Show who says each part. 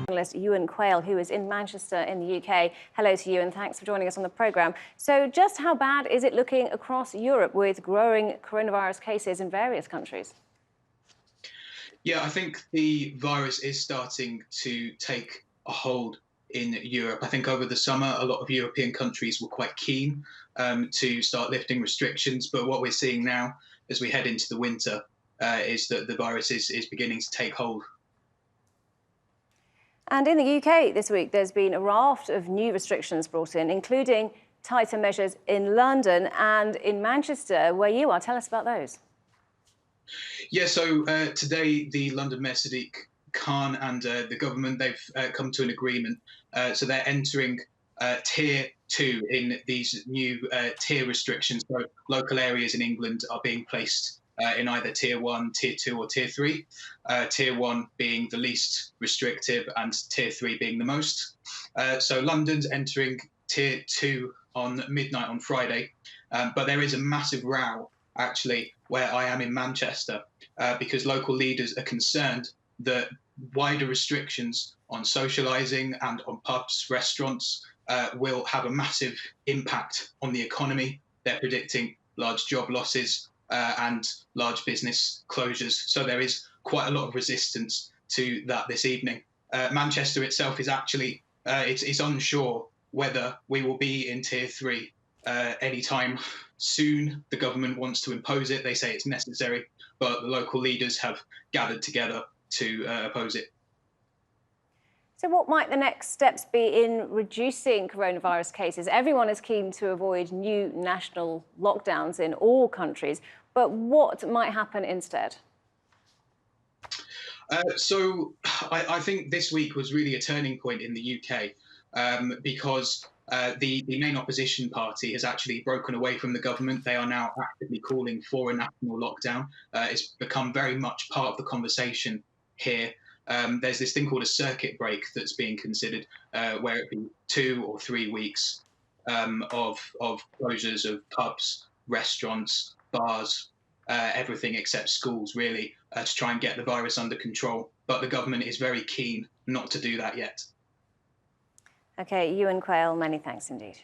Speaker 1: Journalist Ewan Quayle, who is in Manchester in the UK. Hello to you and thanks for joining us on the programme. So just how bad is it looking across Europe with growing coronavirus cases in various countries?
Speaker 2: Yeah, I think the virus is starting to take a hold in Europe. I think over the summer, a lot of European countries were quite keen to start lifting restrictions. But what we're seeing now as we head into the winter is that the virus is beginning to take hold.
Speaker 1: And in the UK this week, there's been a raft of new restrictions brought in, including tighter measures in London and in Manchester, where you are. Tell us about those.
Speaker 2: Yeah, so today the London Mayor Sadiq Khan and the government, they've come to an agreement. So they're entering tier two in these new tier restrictions. So local areas in England are being placed in either tier one, tier two, or tier three. Tier one being the least restrictive and tier three being the most. So London's entering tier two on midnight on Friday, but there is a massive row actually where I am in Manchester because local leaders are concerned that wider restrictions on socialising and on pubs, restaurants will have a massive impact on the economy. They're predicting large job losses and large business closures. So there is quite a lot of resistance to that this evening. Manchester itself is actually, it's unsure whether we will be in tier three anytime soon. The government wants to impose it. They say it's necessary, but the local leaders have gathered together to oppose it.
Speaker 1: So what might the next steps be in reducing coronavirus cases? Everyone is keen to avoid new national lockdowns in all countries, but what might happen instead?
Speaker 2: So I think this week was really a turning point in the UK because the main opposition party has actually broken away from the government. They are now actively calling for a national lockdown. It's become very much part of the conversation here. There's this thing called a circuit break that's being considered, where it be 2 or 3 weeks of closures of pubs, restaurants, bars, everything except schools, really, to try and get the virus under control. But the government is very keen not to do that yet.
Speaker 1: OK, Ewan Quayle, many thanks indeed.